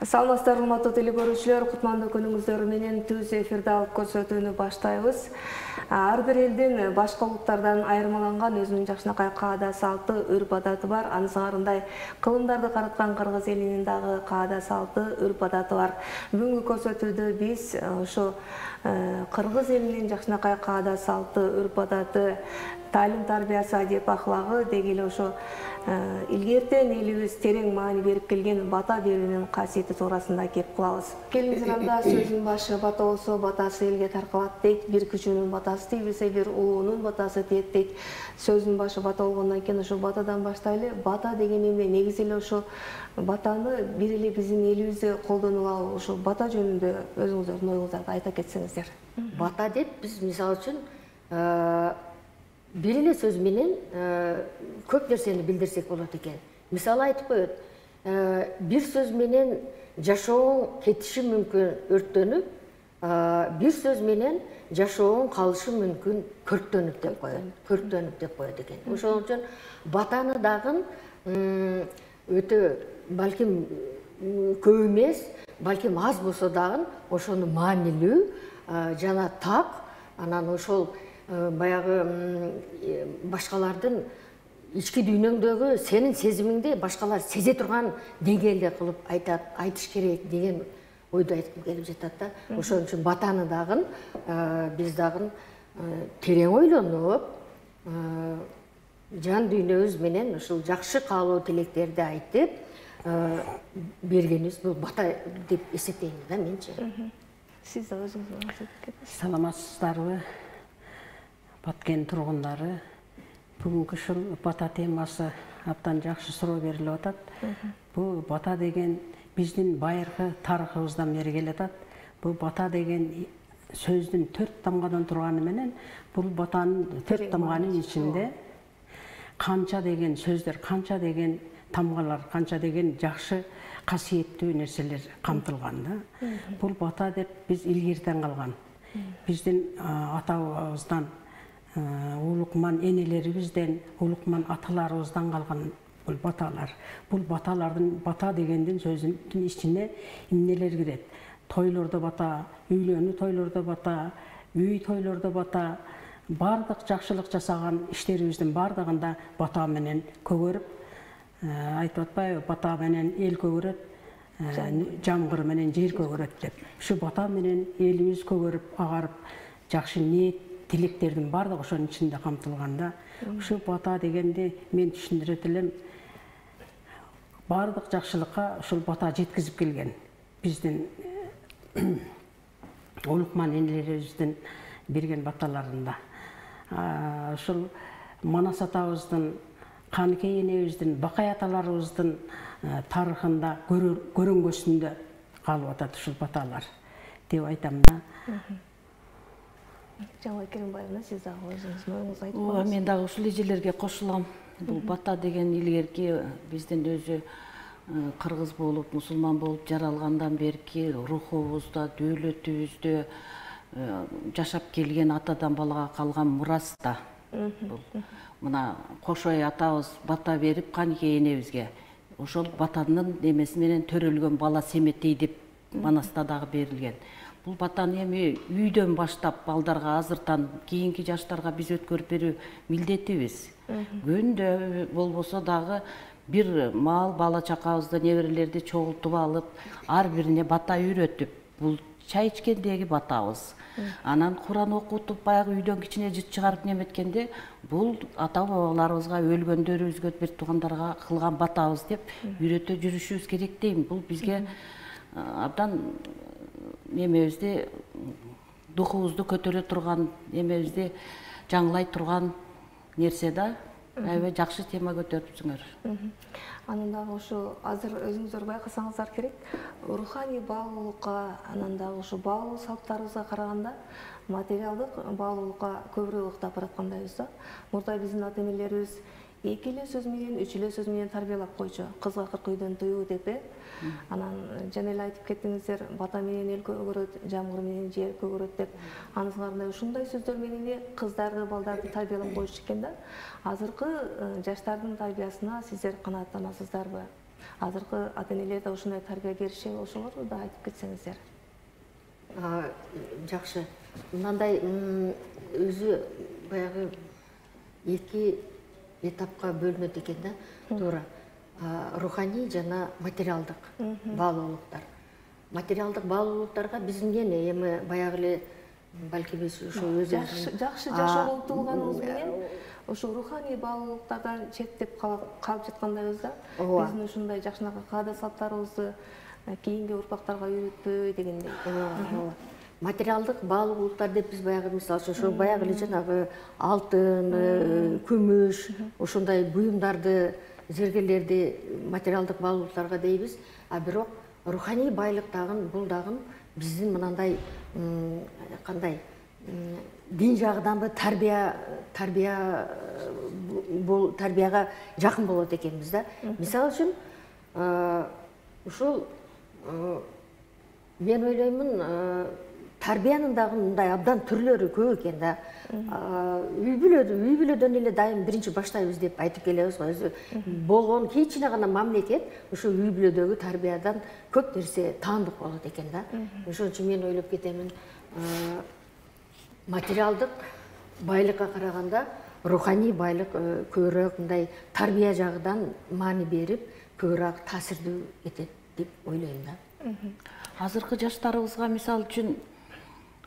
Саламатсыздар, урматтуу телекөрүүчүлөр, кутмандуу күнүңүздөр менен түз эфирде алып көрсөтүүнү баштайбыз. Ар бир элдин башка улуттардан айырмаланган өзүнүн жакшынакай каада салты, үрп адаты бар. Анын сыңарындай кылымдарды караткан кыргыз элинин дагы каада салты, үрп адаты бар. Бүгүнкү көрсөтүүдө биз ошо кыргыз элинин жакшынакай каада салты, үрп адаты, талим тарбиясы, адеп ахлагы деги эле ошо илгертен элибиз терең маани берип келген бата берүүнүн касиети туурасында кеп кылабыз. Келиңиздер, анда сөзүн башы бата болсо батасы элге таркалат дейт, бир күчүнүн батасы тийбилсе бир улуунун батасы тиет дейт. Сөзүн башы бата болгондон кийин ошо батадан баштайлы. Бата деген эмне? Негизи эле ошо батаны бир эле биздин элибизде колдонуп алып, ошо бата жөнүндө өзүңүздөрдүн оюңуздарды айта кетсеңиздер. Бата деп биз мисалы үчүн бир эле сөз менен көп нерсени билдирсек болот экен. Мисалы айтып коет, бир сөз менен жашооң кетиши мүмкүн өрттөнүп, бир сөз менен жашооң калышы мүмкүн көрктөнүп деп коет. Көрктөнүп деп коет экен. Ошол үчүн батаны дагы өтө балким көп эмес, балким аз болсо дагы ошону маанилүү жана так, анан ошол баягы башкалардын ички дүйнөңдөгү сенин сезимиңди башкалар сезе турган деңгээлде кылып айтыш керек деген ойду айткым келип жатат да. Ошон үчүн батаны дагы биз дагы терең ойлонуп, жан дүйнөбүз менен ушул жакшы каалоо тилектерди айтып бергенибиз бул бата деп эсептейм да менчи. Сиз да өзүңүз айтып кетиңиз. Саламатсыздарбы, Баткен тургундары. Бүгүнкү ушул бата темасы абдан жакшы суроо берилип атат. Бул бата деген биздин байыркы тарыхыбыздан бери келатат. Бул бата деген сөздүн 4 тамгадан турганы менен, бул батанын 4 тамганын ичинде канча деген сөздөр, канча деген тамгалар, канча деген жакшы касиеттүү нерселер камтылган да. Бул бата деп биз илгертен калган. Биздин ата-бабабыздан, улукман энелерибизден, улукман аталарыбыздан калган бул баталар. Бул баталардын, бата дегендин сөзүнүн ичине эмнелер кирет? Тойлордо бата, үйлөнүү тойлордо бата, үй тойлордо бата, бардык жакшылык жасаган иштерибиздин бардыгында бата менен көгөрүп, айтып атпайбы, бата менен эл көгөрөт, жамгыр менен жер көгөрөт деп. Ушу бата менен элибиз көгөрүп, агарып, жакшы ниет, тилектердин бардыгы ошонун ичинде камтылган да. Ушу бата дегенди мен түшүндүрөт элем, бардык жакшылыкка ушул бата жеткизип келген. Биздин улукман энелерибиздин берген баталарында. Ушул Манас атабыздын, Каныкей энебиздин, Бакай аталарыбыздын тарыхында, көрөңгөсүндө калып атат ушул баталар деп айтам да. Жаңылай Керимбаевна, сиз дагы өзүңүздүн оюңузду айтып коюңуз. Мен дагы ушул эжелерге кошулам. Бул бата деген илгерки биздин өзү кыргыз болуп, мусулман болуп жаралгандан берки рухубузда, дөөлөтүбүздө жашап келген атадан балага калган мурас да. Мына Кошой атабыз бата берип Каныкей энебизге. Ошол батанын немеси менен төрөлгөн бала семетей деп Манаста дагы берилген. Бул батаны эми үйдөн баштап балдарга азыртан кийинки жаштарга биз өткөрүп берүү милдетибиз. Күндө болбосо дагы бир маал бала чакабызды, неберелерди чогултуп алып, ар бирине бата үйрөтүп, бул чай ичкендеги батабыз. Анан Куран окутуп, баягы үйдөн кичине жыт чыгарып неметкенде, бул ата-бабаларыбызга, өлгөндөрүбүзгө, бир туугандарга кылган батабыз деп үйрөтө жүрүшүбүз керек дейм. Бул бизге абдан немебизди, духубузду көтөрө турган, немебизди жаңылай турган нерсе да. Аябай жакшы тема көтөрүпсүңөр. Анан дагы ушу азыр өзүңүздөр байкасаңыздар керек, руханий баалуулукка, анан дагы ушу баалуу салттарыбызга караганда материалдык баалуулукка көбүрөөк ыктап бараткандайбыз да. Мурда биздин ата энелерибиз 2 эле сөз менен, 3 эле сөз менен тарбиялап койчу. Кызга 40 үйдөн тыюу деп. Анан жана эле айтып кеттиңиздер, бата менен эл көгөрөт, жамгыр менен жер көгөрөт деп. Анысыңардай ушундай сөздөр менен кыздарды, балдарды тарбиялап коюш экен да. Азыркы жаштардын тарбиясына сиздер канааттанасыздарбы? Азыркы ата-энелерде ушундай тарбияга эрише болушуларбы да айтып кетсеңиздер. Жакшы. Мындай өзү баягы эки этапка бөлүнөт экен да, туура. Руханий жана материалдык баалуулуктар. Материалдык баалуулуктарга биздин эми баягы эле балки биз ушу өзүбүздүн жакшы жашоо туулганыбыз менен ушу руханий баалуулуктардан четтеп калып жаткандайбыз да. Биздин ушундай жакшынакай каада салттарыбызды кийинки урпактарга үйрөтпөй дегендей. Материалдык баалуулуктар деп биз баягы мисалы үчүн ошо баягы эле жанагы алтын, күмүш, ошондой буюмдарды, зергерлерди материалдык баалуулуктарга дейбиз. А бирок руханий байлык дагы бул дагы биздин мынандай кандай дин жагыданбы тарбияга жакын болот экенбиз да. Мисалы үчүн ушул мен ойлоймун тарбиянын дагы мындай абдан түрлөрү көп экен да. Үй бүлөдөн эле дайым биринчи баштайбыз деп айтып келебиз го. Өзү болгон кичине гана мамлекет ушу үй бүлөдөгү тарбиядан көп нерсе таандык болот экен да. Ошон үчүн мен ойлоп кетемин, материалдык байлыкка караганда руханий байлык көбүрөөк мындай тарбия жагынан маани берип, көбүрөөк таасирдүү этет деп ойлойм да. Азыркы жаштарыбызга мисалы үчүн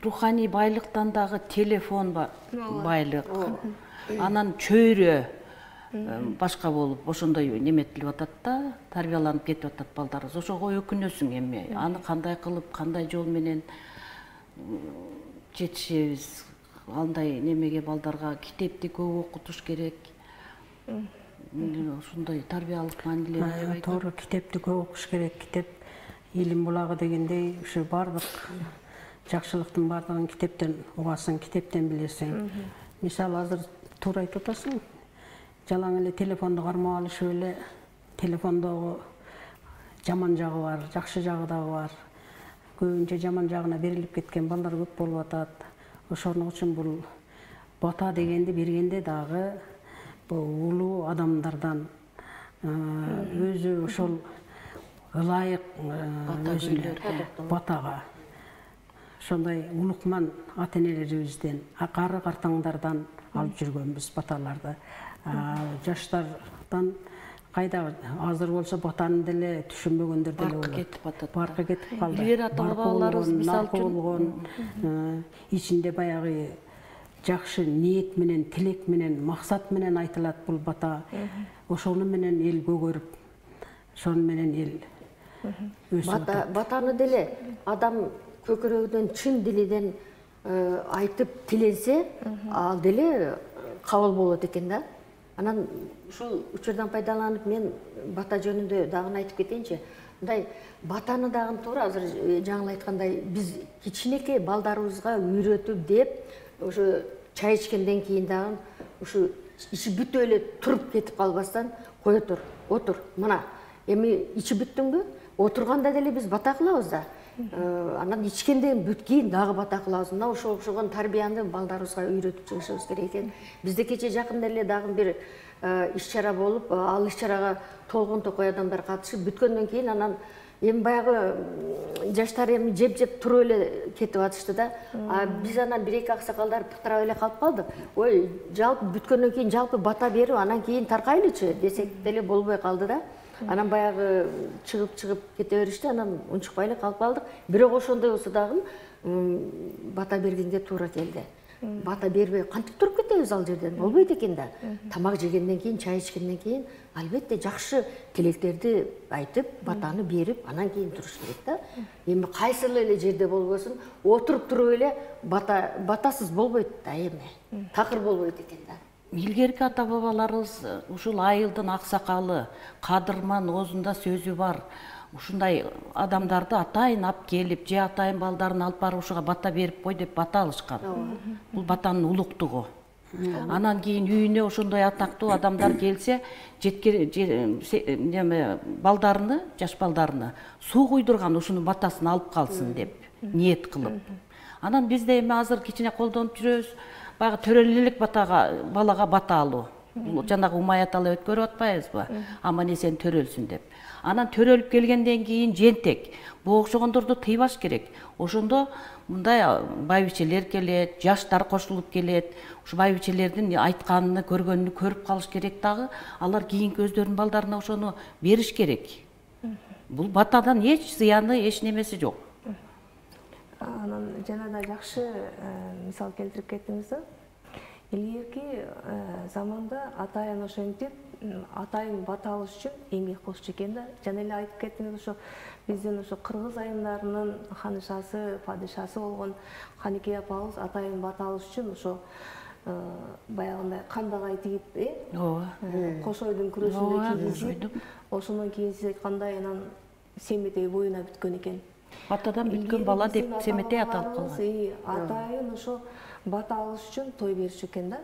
руханий байлыктан дагы телефон байлык, анан чөйрө башка болуп, ошондой неметилип атат да, тарбияланып кетип атат балдарыбыз. Ошого өкүнөсүң эми. Аны кандай кылып, кандай жол менен жетишебиз? Андай немеге балдарга китепти көп окутуш керек. Ошондой тарбиялык маанилер. Туура, китепти көп окуш керек. Китеп илим булагы дегендей, ушу бардык жакшылыктын бардыгын китептен угасың, китептен билесиң. Мисалы азыр туура айтып атасың. Жалаң эле телефонду кармап алышып эле, телефондогу жаман жагы бар, жакшы жагы дагы бар. Көбүнчө жаман жагына берилип кеткен балдар көп болуп атат. Ошоның үчүн бул бата дегенди бергенде дагы бул улуу адамдардан өзү ошол ылайык батага, ошондой улукман ата-энелерибизден, кары картаңдардан алып жүргөнбүз баталарды. Жаштардан кайда азыр болсо батаны деле түшүнбөгөндөр деле болот. Баркы кетип калды. Илгери ата-бабаларыбыз мисалы үчүн ичинде баягы жакшы ниет менен, тилек менен, максат менен айтылат бул бата. Ошону менен эл көгөрүп, ошону менен эл өсүп атат. Батаны деле адам көкүрөгүнөн, чын дилиден айтып тиленсе, ал деле кабыл болот экен да. Анан ушул учурдан пайдаланып мен бата жөнүндө дагы айтып кетейинчи. Мындай батаны дагы туура азыр жаңы айткандай биз кичинекей балдарыбызга үйрөтүп деп ошо чай ичкенден кийин дагы ушу ичи бүтүп эле туруп кетип калбастан кое тур, отур. Мына эми ичи бүттүңбү? Отурганда деле биз бата кылабыз да. Анан ичкенден бүткейин дагы бата кылабыз. Мына ошого окшогон тарбияны балдарыбызга үйрөтүп чыгышыбыз керек экен. Бизде кече жакында эле дагы бир иш-чара болуп, ал иш-чарага толгон токой адамдар катышып бүткөндөн кийин анан эми баягы жаштар эми жеп туруп эле кетип атышты да. Биз анан бир-эки аксакалдар пыктырап эле калып калдык. Ой, жалпы бүткөндөн кийин жалпы бата берип, анан кийин таркайлычы десек деле болбой калды да. Анан баягы чыгып кете беришти, анан унчукпай эле калып калдык. Бирок ошондой болсо дагы бата бергенге туура келди. Бата бербей кантип туруп кетебиз ал жерден? Болбойт экен да. Тамак жегенден кийин, чай ичкенден кийин албетте жакшы тилектерди айтып, батаны берип, анан кийин туруш керек да. Эми кайсыл эле жерде болбосун, отуруп туруп эле батасыз болбойт да эми. Такыр болбойт экен да. Илгерки ата-бабаларыбыз ушул айылдын аксакалы, кадырман оозунда сөзү бар. Ушундай адамдарды атайын алып келип, же атайын балдарын алып барып ушуга бата берип кой деп бата алышкан. Бул батанын улуктугу. Анан кийин үйүнө ошондой атактуу адамдар келсе, балдарыны, жаш балдарыны суу куйдурган ушунун батасын алып калсын деп ниет кылып. Анан бизде эми азыр кичине колдонуп жүрөбүз, баягы төрөлүүлүк балага бата алуу. жанагы Умай аталы өткөрүп атпайбызбы? Аман эсен төрөлсүн деп. Анан төрөлүп келгенден кийин жентек. Бу окшогондорду тыйбаш керек. Ошондо мындай байбичелер келет, жаштар кошулуп келет. Ушу байбичелердин айтканын, көргөнүн көрүп калыш керек дагы. Алар кийинки өздөрүнүн балдарына ошону бериш керек. Бул батадан эч зыяны, эч немеси жок. Анан жана да жакшы мисал келтирип кеттиңиз да. Илгерки заманда атайын ошентип, атайын бата алыш үчүн эмгек кылышчу экен да. Жана эле айтып кеттиңиз, ошо биздин ошо кыргыз айымдарынын ханышасы, падышасы болгон Каникей апабыз атайын бата алыш үчүн ошо баягындай кандагай тигип, кошойдун күрөшүндө кийгизип, ошондон кийин сиз айткандай анан семетей боюна бүткөн экен. Батадан бүткөн бала деп семетей аталып калган. Атайын ошо бата алыш үчүн той беришчү экен да.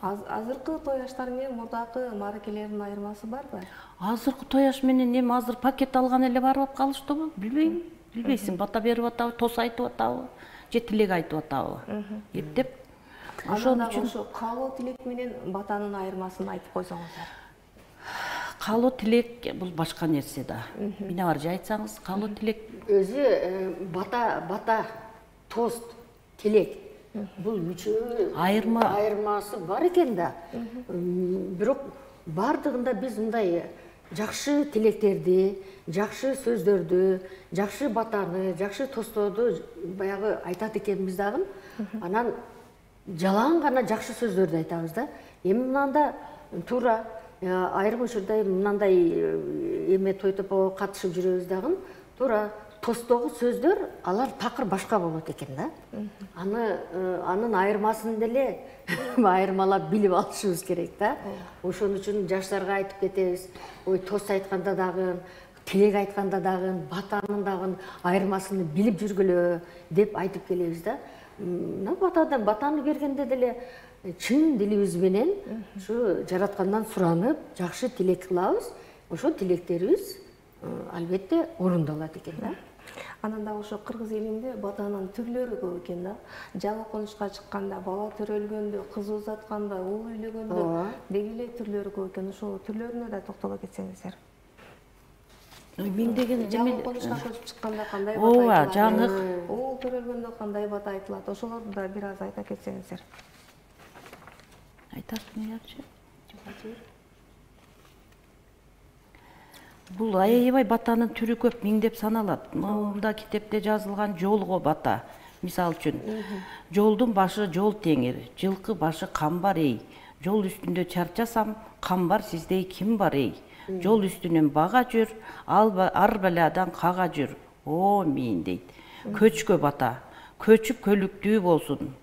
Азыркы той аштар менен мурдакы мааракелердин айырмасы барбы? Азыркы той аш менен эми азыр пакет алган эле барып калыштыбы? Билбейм. Билбейсиң, бата берип атабы, тос айтып атабы, же тилек айтып атабы? Эптеп ошон үчүн ошо каалоо тилек менен батанын айырмасын айтып койсоңуздар. Каалоо тилек бул башка нерсе да. Эмне бар же айтсаңыз, каалоо тилек өзү бата, тост, тилек. Бул үчөө айырмасы бар экен да. Бирок бардыгында биз мындай жакшы тилектерди, жакшы сөздөрдү, жакшы батаны, жакшы тосторду баягы айтат экенбиз дагы. Анан жалаң гана жакшы сөздөрдү айтабыз да. Эми мынанда туура айрым учурда мынандай эме той топого катышып жүрөбүз дагы. Туура тостогу сөздөр алар такыр башка болот экен да. Анын айырмасын деле айырмалап билип алышыбыз керек да. Ошон үчүн жаштарга айтып кетебиз. Ой, тост айтканда дагы, тилек айтканда дагы, батанын дагы айырмасын билип жүргүлө деп айтып келебиз да. Батаны бергенде деле чын дилибиз менен ушу жараткандан суранып, жакшы тилек кылабыз. Ошо тилектерибиз албетте орундалат экен да. Анан дагы ошо кыргыз элинде батанын түрлөрү көп экен да. Жаңы конушка чыкканда, бала төрөлгөндө, кыз узатканда, уул үйлөгөндө деги эле түрлөрү көп экен. Ошо түрлөрүнө да токтоло кетсеңиздер. Миңдеген жаңы конушка көчүп чыкканда кандай бата айтылат? жаңы уул төрөлгөндө кандай бата айтылат? Ошолорду да бир аз айта кетсеңиздер. Айтасың, бул аябай батанын түрү көп, миңдеп саналат. Мында китепте жазылган жолго бата. Мисал үчүн, жолдун башы жол теңир, жылкы башы камбар эй. Жол үстүндө чарчасам, камбар сиздей ким бар эй. Жол үстүнөн бага жүр, ар баладан кага жүр. О, мен дейт. Көчкө бата, көчүп көлүктүү болсун.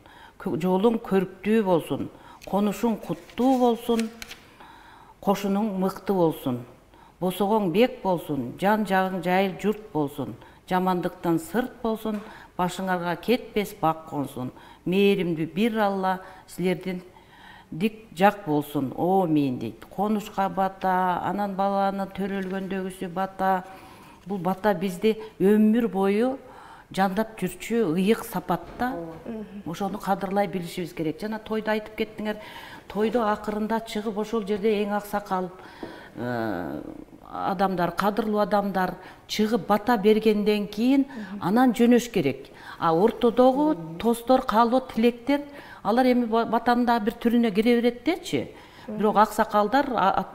Жолуң көрктүү болсун. Конушуң куттуу болсун. Кошунуң мыкты болсун. Босогоң бек болсун, жан жагың жайыл журт болсун, жамандыктан сырт болсун, башыңарга кетпес бак консун. Мээримдүү бир Алла силердин дик жак болсун. О, мен дейт. Конушка бата, анан баланы төрөлгөндөгүсү бата. Бул бата бизди өмүр бою жандап жүрчү ыйык сапатта. Ошону кадырлай билишибиз керек. Жана тойду айтып кеттиңер. Тойдо акырында чыгып ошол жерде эң аксакал адамдар, кадырлуу адамдар чыгып бата бергенден кийин анан жөнөш керек. А ортодогу тостор, каалоо тилектер алар эми батанын дагы бир түрүнө кире берет дечи. Бирок аксакалдар,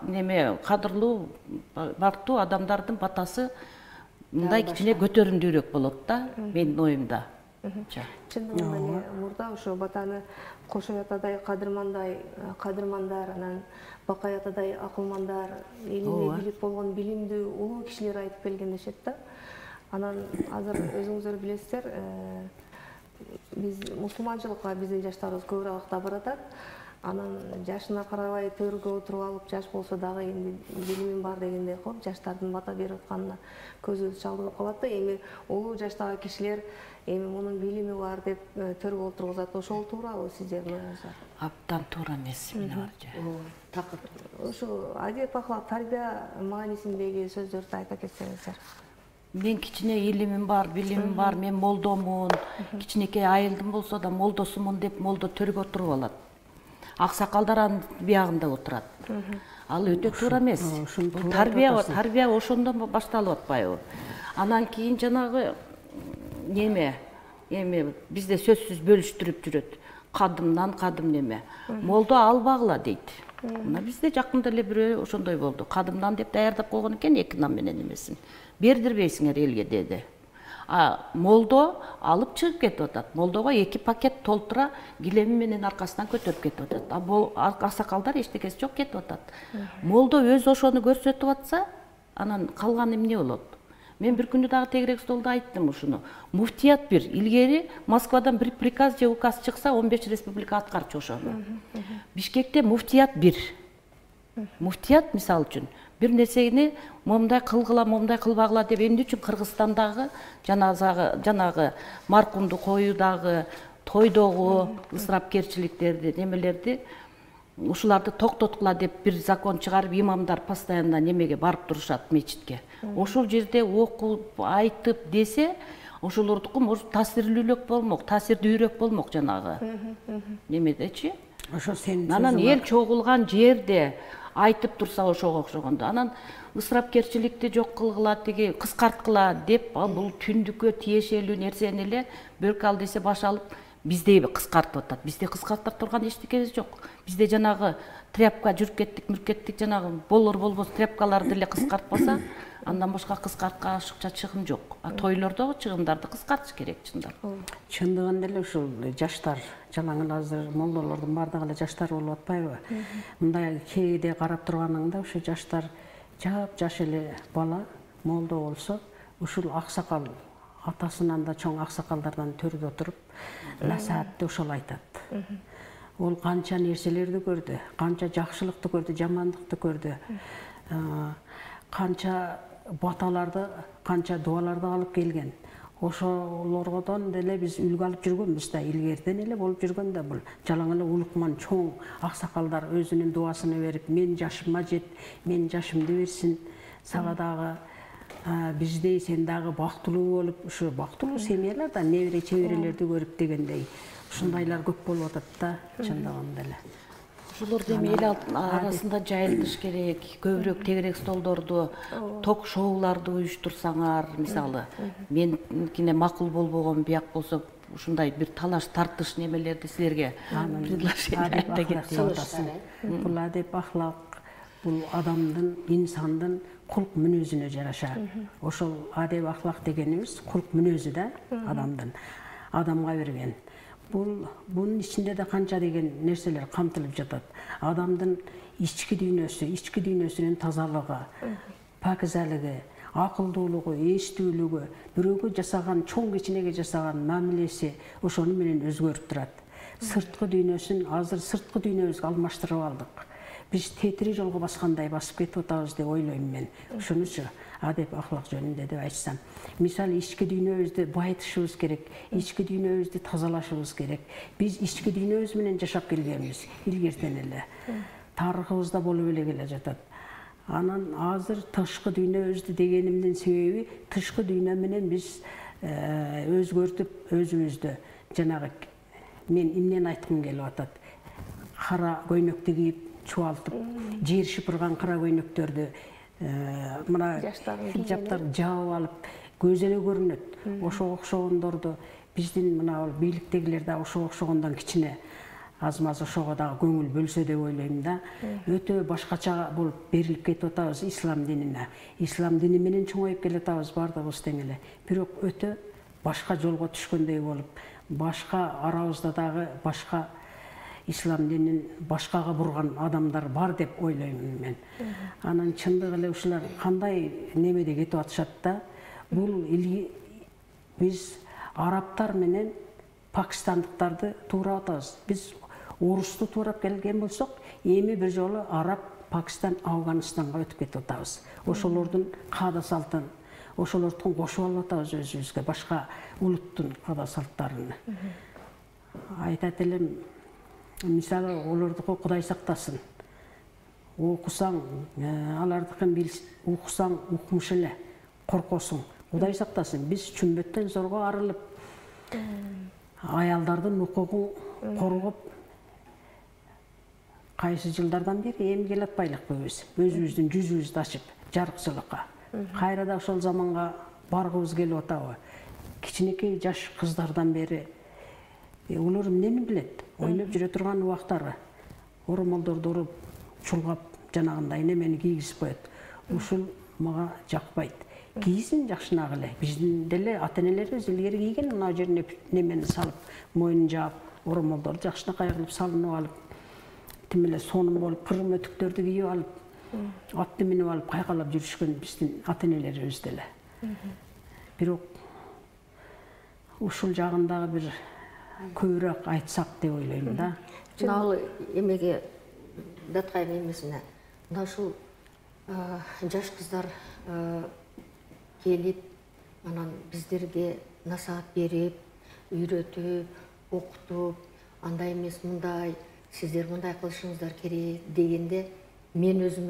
неме кадырлуу, бактуу адамдардын батасы мындай кичине көтөрүмдүүрөөк болот да, менин оюмда. Чындыгында эле мурда ошо батаны Кошой атадай кадырмандар, анан Бакай атадай акылмандар, элине билип болгон билимдүү улуу кишилер айтып келген дешет да. Анан азыр өзүңүздөр билесиздер, биз мусулманчылыкка биздин жаштарыбыз көбүрөөк акта баратат. Анан жашына карабай төргө отуруп алып, жаш болсо дагы эми билимим бар дегендей кылып, жаштардын бата берип атканына көзүбүз чалдырып калат да. Эми улуу жаштагы кишилер эми мунун билими бар деп төргө отургузат. Ошол туурабы сиздердин оюңуздар? Абдан туура эмес, эмне бар же. Такыр. Ошо адеп акылак, тарбия маанисиндеги сөздөрдү айта кетсеңиздер. Мен кичине илимим бар, билимим бар, мен молдомун. Кичинекей айылдым болсо да молдосумун деп молдо төргө отуруп алат. аксакалдар анын биягында отурат. Ал өтө туура эмес. Тарбия ошондон башталып атпайбы? Анан кийин жанагы эме бизде сөзсүз бөлүштүрүп жүрөт. Кадым неме. Молдо албагыла дейт. Мына бизде жакында эле бирөө ошондой болду. Кадымдан деп даярдап койгон экен 2 нан менен эмесин. Бердирбейсиңер элге деди. Молдо алып чыгып кетип атат. Молдого 2 пакет толтура килеми менен аркасынан көтөрүп кетип атат. Аксакалдар эчтекеси жок кетип атат. Молдо өзү ошону көрсөтүп атса, анан калганы эмне болот? Мен бир күнү дагы тегерек столдо айттым ушуну. Муфтият бир илгери Москвадан бир приказ же указ чыкса 15 республика аткарчу ошону. Бишкекте муфтият бир. Муфтият мисалы үчүн бир нерсени момундай кылгыла, момундай кылбагыла деп эмне үчүн Кыргызстандагы жанагы маркумду коюдагы, тойдогу ысырапкерчиликтерди, немелерди ушуларды токтоткула деп бир закон чыгарып, имамдар постоянно немеге барып турушат мечитке. Ошол жерде окуп, айтып десе, ошолордуку может таасирлүүлөк болмок, таасирдүүрөөк болмок жанагы. Немедечи? Ошо сен анан эл чогулган жерде айтып турса ошого окшогондо. Анан ысырапкерчиликти жок кылгыла, тиги кыскарткыла деп, бул түндүккө тиешелүү нерсени эле бөлкал десе баш алып бизде кыскартып атат. Бизде кыскартып турган эчтекебиз жок. Бизде жанагы тряпка жүрүп кеттик, мүркеттик жанагы болбос тряпкаларды эле кыскартпаса, андан башка кыскартка ашыкча чыгым жок. Тойлордогу чыгымдарды кыскартыш керек чындап. Чындыгында эле ушул жаштар, жалаң азыр молдолордун бардыгы эле жаштар болуп атпайбы? Мындай кээде карап турганыңда ушу жаштар жап-жаш эле бала молдо болсо, ушул аксакал атасынан да чоң аксакалдардан төрдө отуруп, насаатты ошол айтат. Ол канча нерселерди көрдү, канча жакшылыкты көрдү, жамандыкты көрдү. Канча баталарды, канча дуаларды алып келген. Ошолордон деле биз үлгү алып жүргөнбүз да, илгерден эле болуп жүргөн да бул. Жалаң эле улукман чоң аксакалдар өзүнүн дуасын берип, мен жашыма жет, мен жашымды берсин, сага дагы биздей сен дагы бактылуу болуп, ушу бактылуу семьялар да небере чеберелерди көрүп дегендей. Ушундайлар көп болуп атат да, чындыгында эле. Ушулорду эми эл арасында жайылтыш керек, көбүрөөк тегерек столдорду, ток-шоуларды уюштурсаңар, мисалы, меникине макул болбогон бияк болсо, ушундай бир талаш тартыш немелерди силерге предложение айта кетсеңиз. Бул адеп ахлак, бул адамдын, инсандын кулк мүнөзүнө жараша. Ошол адеп ахлак дегенибиз кулк мүнөзү да адамдын, адамга берген. Bunun içinde de kança degen nerseler kamtılıp жатат. Adamdın içki dünyösünün tazalığı, pakizaligi, akıldуулугу, эстүүлүгү, бирөөгө жасаган, чоң кичинеге жасаган мамилеси ошону менен өзгөрүп турат. Сырткы дүйнөсүн азыр сырткы дүйнөбүзгө алмаштырып алдык. Биз тетири жолго баскандай басып кетип атабыз деп ойлойм мен. Ошонучу адеп ахлак жөнүндө деп айтсам. Мисалы ички дүйнөбүздү байытышыбыз керек, ички дүйнөбүздү тазалашыбыз керек. Биз ички дүйнөбүз менен жашап келгенбиз, илгертен эле. Тарыхыбызда болуп эле келе жатат. Анан азыр тышкы дүйнөбүздү дегенимдин себеби тышкы дүйнө менен биз өзгөртүп өзүбүздү жанагы мен эмнени айткым келип атат. Кара көйнөктү кийип чубалтып, жер шыпырган кара көйнөктөрдү мына хиджаптар жаап алып көз эле көрүнөт. Ошого окшогондорду биздин мына бийликтегилер да ошого окшогондон кичине аз-маз ошого дагы көңүл бөлсө деп ойлойм да. Өтө башкача болуп берилип кетип атабыз ислам динине. Ислам дини менен чоңоюп келатабыз бардыгыбыз тең эле. Бирок өтө башка жолго түшкөндөй болуп, башка арабызда дагы башка ислам динин башкага бурган адамдар бар деп ойлойм мен. Анан чындык эле ушулар кандай немеде кетип атышат да. Бул биз арабтар менен пакистандыктарды туурап атабыз. Биз орусту туурап келген болсок, эми бир жолу араб, Пакистан, Афганистанга өтүп кетип атабыз. Ошолордун каада салтын, ошолордун кошуп алып атабыз өзүбүзгө, башка улуттун каада салттарын. Айтат элем, мисалы олордуку Кудай сактасын. Окусаң, алардыкын укусаң, укмуш эле, коркосуң. Кудай сактасын. Биз чүмбөттөн зорго арылып, аялдардын укугун коргоп, кайсы жылдардан бери эми келе атпайлыкпы өзүбүздүн жүзүбүздү ачып жарыкчылыкка. Кайра да ошол заманга баргыбыз келип атабы? Кичинекей жаш кыздардан бери улар эмнени билет? Ойноп жүрө турган убактары. Оромолдорду уруп, чулгап, жанагындай немени кийгизип коет. Ушул мага жакпайт. Кийсин жакшынак эле. Биздин деле ата-энелерибиз илгери кийген мына жерине немени салып, мойнун жаап, оромолдорду жакшынакай кылып салынып алып, тим эле сонун болуп, кырым өтүктөрдү кийип алып, атты минип алып кайгалап жүрүшкөн биздин ата-энелерибиз деле. Бирок ушул жагындагы бир көбүрөөк айтсак деп ойлойм да. Ал эмеге даткайым эмесине. Мына ушул жаш кыздар келип, анан биздерге насаат берип, үйрөтүп, окутуп, андай эмес мындай, сиздер мындай кылышыңыздар керек дегенде, мен өзүм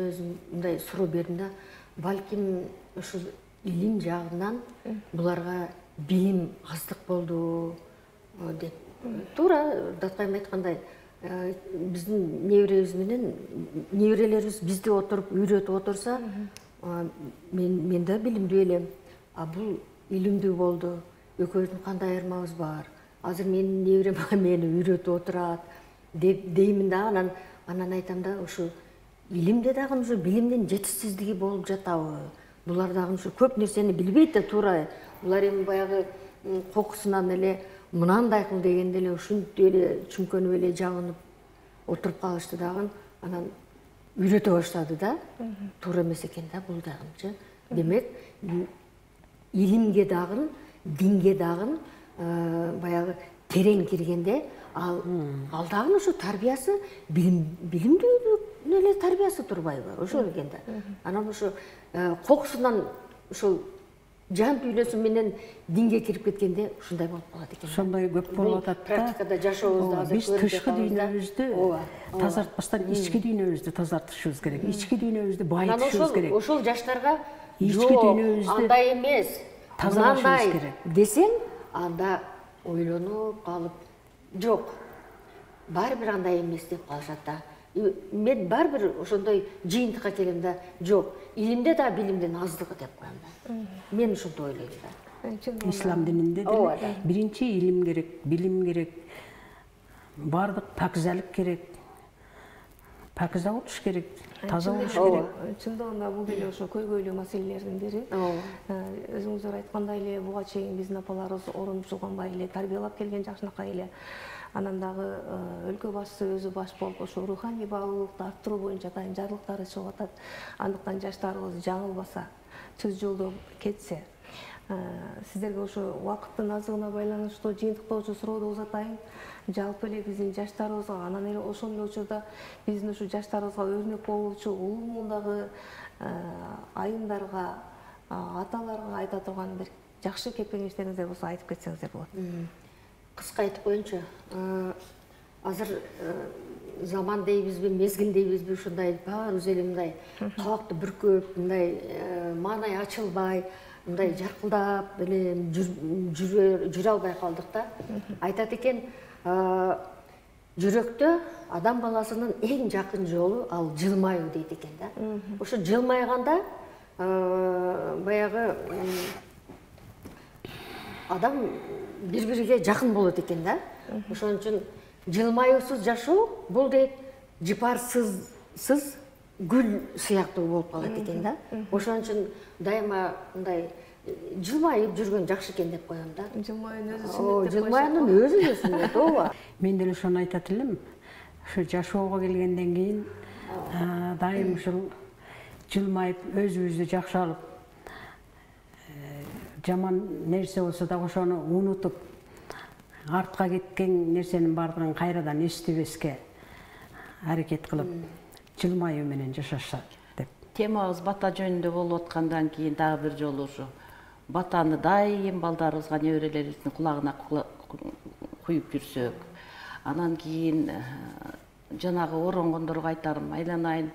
мындай суроо бердим да, балким ушул илим жагынан буларга билим аздык болду деп. Туура даткайым айткандай, биздин неберелерибиз бизди отуруп үйрөтүп отурса, мен да билимдүү элем. А бул илимдүү болду. Экөөбүздүн кандай айырмабыз бар? Азыр менин неберем мени үйрөтүп отурат деймин да, анан айтам да, ушу илимде дагы ушу билимдин жетишсиздиги болуп жатабы? Булар дагы ушу көп нерсени билбейт да туура. Булар эми баягы кокусунан эле мынандай кыл дегенде эле ушинтип эле чүңкөнүп эле жабынып отуруп калышты дагы, анан үйрөтө баштады да. Туура эмес экен да бул дагычы. Демек, илимге дагы, динге дагы баягы терең киргенде, ал дагы ушу тарбиясы билимдүү эле тарбиясы турбайбы? Ошол экен да. Анан ушу кокусунан ушул жан дүйнөсү менен динге кирип кеткенде ушундай болуп калат экен. Ошондой көп болуп атат да. Практикада жашообузда азыр биз тышкы дүйнөбүздү тазартпастан ички дүйнөбүздү тазартышыбыз керек. Ички дүйнөбүздү байытышыбыз керек. Ошол жаштарга ички дүйнөбүздү андай эмес, тазалашыбыз керек десең, анда ойлонуп калып, жок. Баары бир андай эмес деп калышат да. Мен баары бир ошондой жыйынтыкка келем да, жок. Илимде да билимдин аздыгы деп коем да. Мен ушунтип ойлойм да. Ислам дининде деле биринчи илим керек, билим керек, баардык пакизалык керек. Пакиза болуш керек, таза болуш керек. Чындыгында бул деле ошо көйгөйлүү маселелердин бири. Өзүңүздөр айткандай эле буга чейин биздин апаларыбыз орунуп чулганбай эле тарбиялап келген жакшынакай эле. Анан дагы өлкө башчысы өзү баш болуп ошо руханий баалуулукту арттыруу боюнча атайын жарлыктары чыгып атат. Андыктан жаштарыбыз жаңылбаса, чыз жолдо кетсе, сиздерге ошо убакыттын аздыгына байланыштуу жыйынтыктоочу суроодо узатайын. Жалпы эле биздин жаштарыбызга, анан эле ошол эле учурда биздин ушу жаштарыбызга өрнөк болуучу улуу муундагы айымдарга, аталарга айта турган бир жакшы кепкеңештериңиздер болсо айтып кетсеңиздер болот. Кыска айтып коеюнчу, азыр заман дейбизби, мезгил дейбизби, ушундай баарыбыз эле мындай кабакты бүркөп, мындай маанай ачылбай, мындай жаркылдап эле жүрө албай калдык да. Айтат экен, жүрөктө адам баласынын эң жакын жолу ал жылмаюу дейт экен да. Ошо жылмайганда баягы адам бири-бириге жакын болот экен да. Ошон үчүн жылмаюусуз жашоо бул дейт жыпарсыз гүл сыяктуу болуп калат экен да. Ошон үчүн дайыма мындай жылмайып жүргөн жакшы экен деп коем да. Жылмаюунун өзү сүннөт. Жылмаюунун өзү сүннөт, ооба. Мен деле ошону айтат элем. Ошо жашоого келгенден кийин дайым ушул жылмайып, өзүбүздү жакшы алып, жаман нерсе болсо да ошону унутуп, артка кеткен нерсенин баардыгын кайрадан эстебеске аракет кылып, жылмаюу менен жашаша деп. Темабыз бата жөнүндө болуп аткандан кийин дагы бир жолу ушу батаны дайым балдарыбызга, неберелерибиздин кулагына куюп жүрсөк, анан кийин жанагы оронгондорго айтарым, айланайын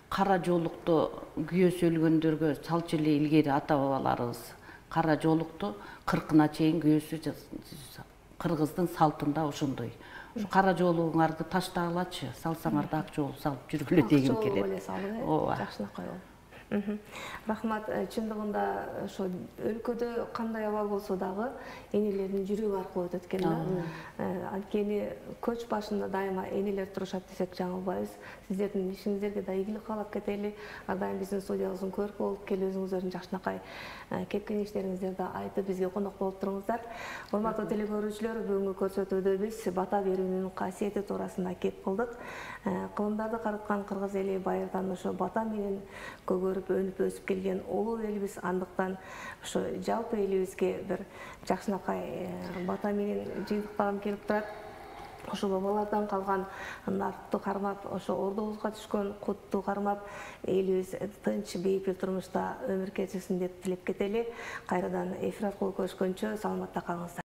кара жоолукту күйөөсү өлгөндөргө салчу эле илгери ата бабаларыбыз. Кара жоолукту 40-на чейин күйөөсү кыргыздын салтында ошондой. Ушу кара жолуңарды таштагылачы, салсаңар да ак жол салып жүргүлө дегим келет. Эле салып, Ооба. жакшынакай болот. Рахмат. Чындыгында ошо өлкөдө кандай абал болсо дагы энелердин жүрөгү аркылуу өтөт экен да. Анткени көч башында дайыма энелер турушат десек жаңылбайбыз. Сиздердин ишиңиздерге да ийгилик каалап кетели. Ар дайым биздин студиябыздын көркү болуп келип өзүңүздөрдүн жакшынакай кеп кеңештериңиздерди айтып бизге конок болуп туруңуздар. Урматтуу телекөрүүчүлөр, бүгүнкү көрсөтүүдө биз бата берүүнүн касиети туурасында кеп кылдык. Кылымдарды карыткан кыргыз эли байырдан ошо бата менен көгөрүп өнүп өсүп келген улуу элибиз, андыктан ошо жалпы элибизге бир жакшынакай бата менен жыйынтыктагым келип турат. Ошо бабалардан калган нартты кармап, ошо ордубузга түшкөн кутту кармап, элибиз тынч, бейпил турмушта өмүр кечирсин деп тилеп кетели. Кайрадан эфир аркылуу көрүшкөнчө саламатта калыңыздар.